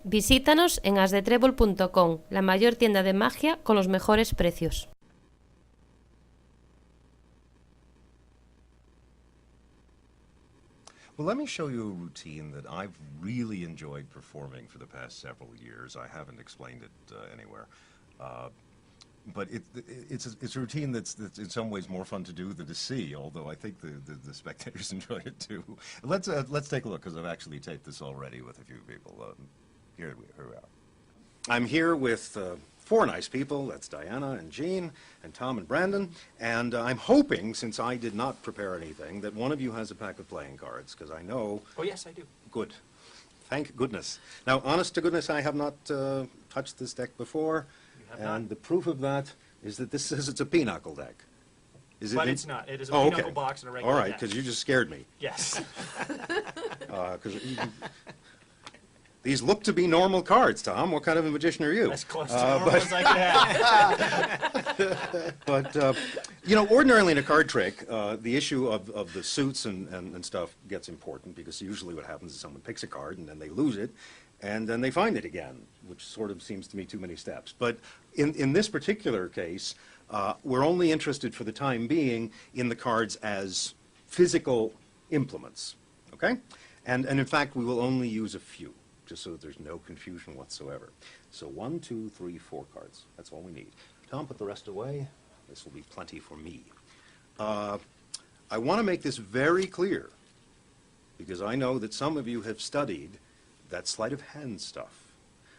Visítanos en asdetrebol.com, la mayor tienda de magia con los mejores precios. Well, let me show you a routine that I've really enjoyed performing for the past several years. I haven't explained it anywhere. But it's a routine that's in some ways more fun to do than to see, although I think the spectators enjoy it too. Let's take a look, because I've actually taped this already with a few people. Here we are. I'm here with four nice people. That's Diana and Jean and Tom and Brandon. And I'm hoping, since I did not prepare anything, that one of you has a pack of playing cards, because I know... Oh, yes, I do. Good. Thank goodness. Now, honest to goodness, I have not touched this deck before. You have And not? the proof of that is that this says it's a pinochle deck. Is But it it's not. It is a Oh, pinochle okay. box and a regular All right, deck. because you just scared me. Yes. 'Cause these look to be normal cards, Tom. What kind of a magician are you? As close to normal as I can have. But, you know, ordinarily in a card trick, the issue of the suits and stuff gets important, because usually what happens is someone picks a card and then they lose it, and then they find it again, which sort of seems to me too many steps. But in this particular case, we're only interested for the time being in the cards as physical implements, okay? And in fact, we will only use a few, just so that there's no confusion whatsoever. So 1, 2, 3, 4 cards. That's all we need. Tom, put the rest away. This will be plenty for me. I want to make this very clear, because I know that some of you have studied that sleight of hand stuff.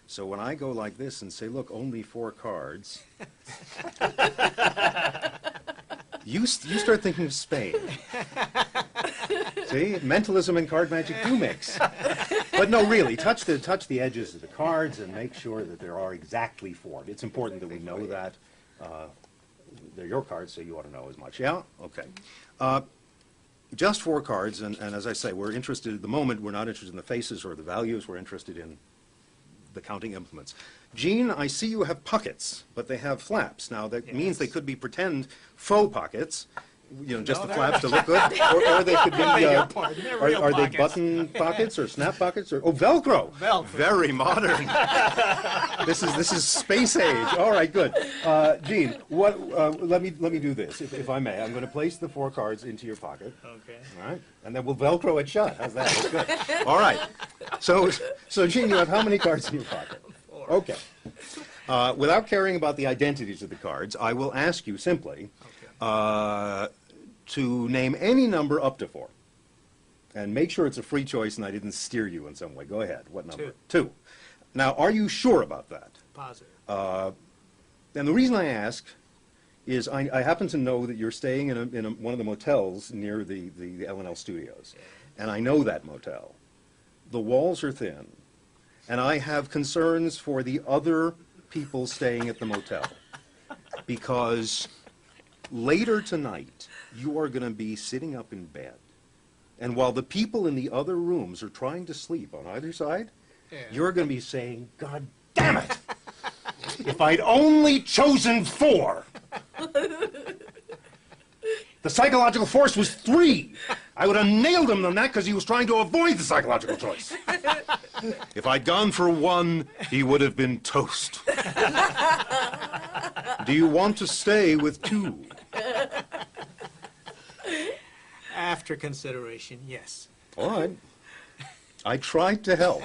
So when I go like this and say, look, only 4 cards, you start thinking of Spain. See, mentalism and card magic do mix. But no, really, touch the edges of the cards and make sure that there are exactly 4. It's important that we know that. They're your cards, so you ought to know as much. Yeah? Okay. Just 4 cards, and as I say, we're interested at the moment, we're not interested in the faces or the values, we're interested in the counting implements. Jean, I see you have pockets, but they have flaps. Now, that means they could be pretend faux pockets, you know, just the flaps to look good, or they could be, are they button pockets or snap pockets, or, oh, Velcro! Velcro. Very modern. This is space age. All right, good. Jean, let me do this, if I may. I'm going to place the 4 cards into your pocket. Okay. All right, and then we'll Velcro it shut. How's that? That's good. All right. So Jean, you have how many cards in your pocket? 4. Okay. Without caring about the identities of the cards, I will ask you simply to name any number up to 4. And make sure it's a free choice and I didn't steer you in some way. Go ahead. What number? 2. Now, are you sure about that? Positive. And the reason I ask is I happen to know that you're staying in one of the motels near the L&L studios. Yeah. And I know that motel. The walls are thin. And I have concerns for the other people staying at the motel. Because later tonight, you are going to be sitting up in bed. And while the people in the other rooms are trying to sleep on either side, you're going to be saying, God damn it! If I'd only chosen 4! The psychological force was 3! I would have nailed him on that because he was trying to avoid the psychological choice. If I'd gone for 1, he would have been toast. Do you want to stay with 2? After consideration, yes. All right. I tried to help.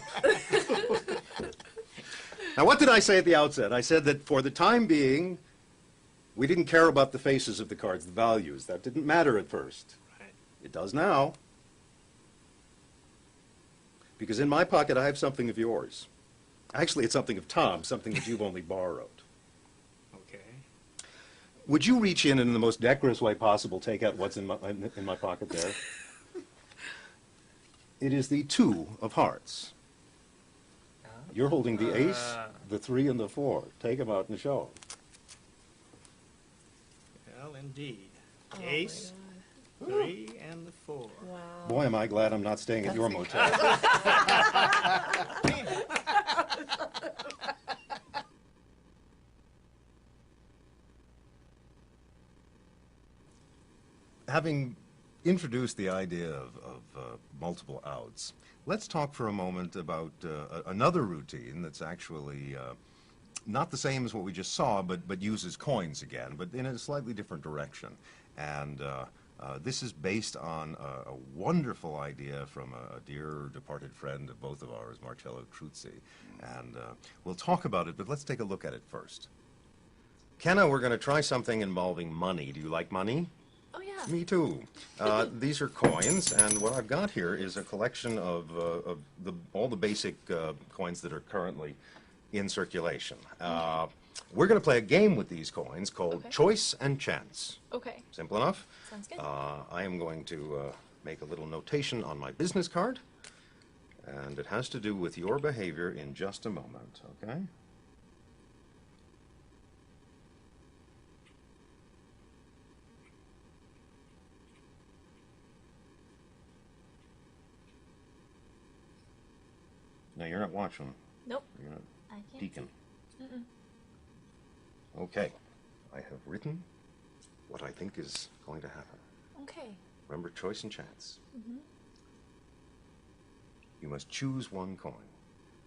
Now, what did I say at the outset? I said that for the time being, we didn't care about the faces of the cards, the values. That didn't matter at first. Right. It does now. Because in my pocket, I have something of yours. Actually, it's something of Tom's, something that you've only borrowed. Okay. Would you reach in and in the most decorous way possible take out what's in my pocket there? It is the 2 of hearts. You're holding the ace, the 3, and the 4. Take them out and show them. Well, indeed. Oh Ace, 3, and the 4. Wow. Boy, am I glad I'm not staying at your motel. Having introduced the idea of multiple outs, let's talk for a moment about another routine that's actually not the same as what we just saw, but uses coins again, but in a slightly different direction. And this is based on a wonderful idea from a dear departed friend of both of ours, Marcello Truzzi. And we'll talk about it, but let's take a look at it first. Kenna, we're going to try something involving money. Do you like money? Oh, yeah. Me too. These are coins, and what I've got here is a collection of all the basic coins that are currently in circulation. We're going to play a game with these coins called Choice and Chance. Okay. Simple enough? Sounds good. I am going to make a little notation on my business card, and it has to do with your behavior in just a moment, okay? No, you're not watching. Nope. You're not I can't. peeking. Mm-mm. Okay. I have written what I think is going to happen. Okay. Remember, choice and chance. Mm-hmm. You must choose one coin.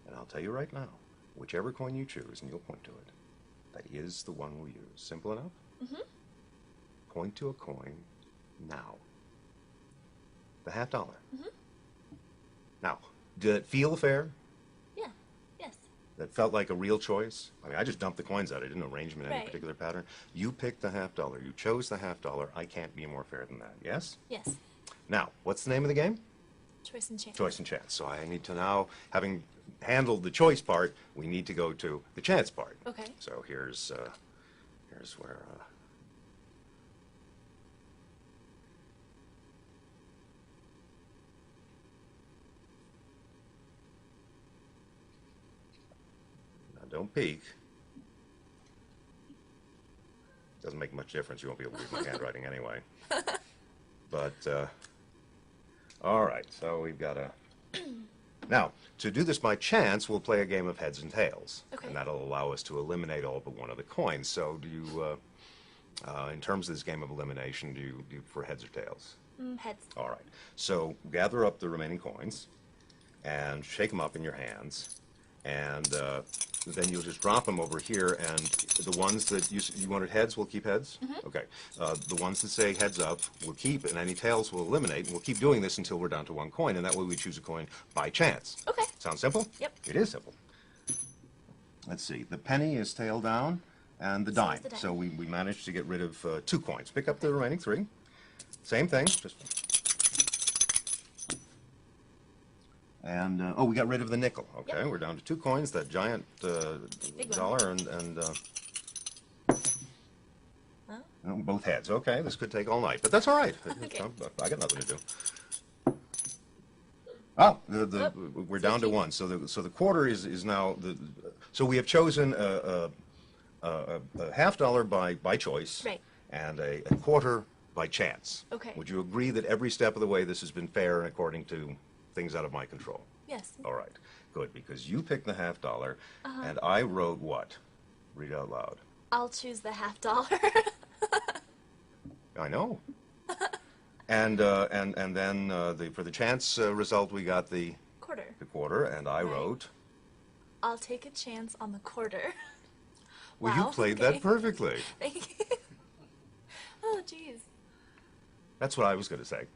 And I'll tell you right now, whichever coin you choose, and you'll point to it, that is the one we'll use. Simple enough? Mm-hmm. Point to a coin now. The $50. Mm-hmm. Now, did it feel fair? Yeah. Yes. That felt like a real choice? I mean, I just dumped the coins out. I didn't arrange them in any Right. particular pattern. You picked the $50. You chose the $50. I can't be more fair than that. Yes? Yes. Now, what's the name of the game? Choice and chance. Choice and chance. So I need to now, having handled the choice part, we need to go to the chance part. Okay. So here's where. Now don't peek. Doesn't make much difference. You won't be able to read my handwriting anyway. But all right. So we've got a. Now, to do this by chance, we'll play a game of heads and tails. Okay. And that'll allow us to eliminate all but one of the coins. So do you, in terms of this game of elimination, do you prefer heads or tails? Heads. All right. So gather up the remaining coins and shake them up in your hands. And then you'll just drop them over here. And the ones that you wanted heads, we'll keep heads? Mm-hmm. Okay. The ones that say heads up, we'll keep, and any tails we'll eliminate. And we'll keep doing this until we're down to one coin. And that way we choose a coin by chance. Okay. Sound simple? Yep. It is simple. Let's see. The penny is tail down, and the So is dime. the dime. So we managed to get rid of 2 coins. Pick up the remaining 3. Same thing. Just. And oh, we got rid of the nickel. Okay, Yep. we're down to 2 coins. That giant Big one. dollar and Huh? no, both heads. Okay, this could take all night, but that's all right. Okay. I got nothing to do. Oh, we're down to cheap. 1. So the quarter is now so we have chosen a $50 by choice, Right. and a quarter by chance. Okay. Would you agree that every step of the way this has been fair and according to things out of my control? Yes. All right, good, because you picked the $50, Uh-huh. and I wrote what? Read out loud. I'll choose the $50. I know. And then for the chance result, we got the Quarter. quarter, and I Right. wrote. I'll take a chance on the quarter. Well, Wow, you played okay. that perfectly. Thank you. Oh, jeez. That's what I was going to say.